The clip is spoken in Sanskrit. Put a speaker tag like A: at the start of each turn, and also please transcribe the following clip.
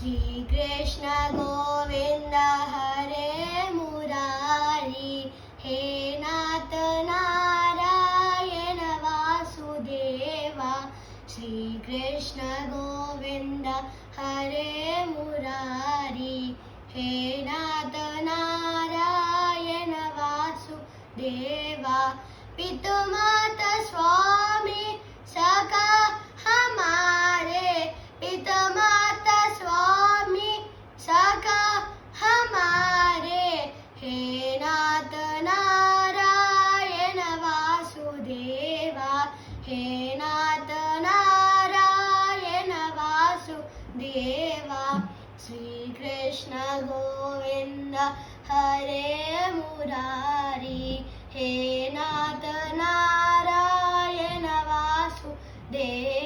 A: श्रीकृष्ण गोविन्द हरे मुरारी, हे नाथ नारायण वासुदेवा। श्रीकृष्ण गोविन्द हरे मुरारी, हे नाथ नारायण वासुदेवा। पितु माता स्वामी सखा हमारे, पिता माता स्वामी सखा हमारे, हे नाथ नारायण वासुदेवा, हे नाथ नारायण वासुदेवा। श्रीकृष्ण गोविन्द हरे मुरारी, हे नाथ नारायण वासुदेवा।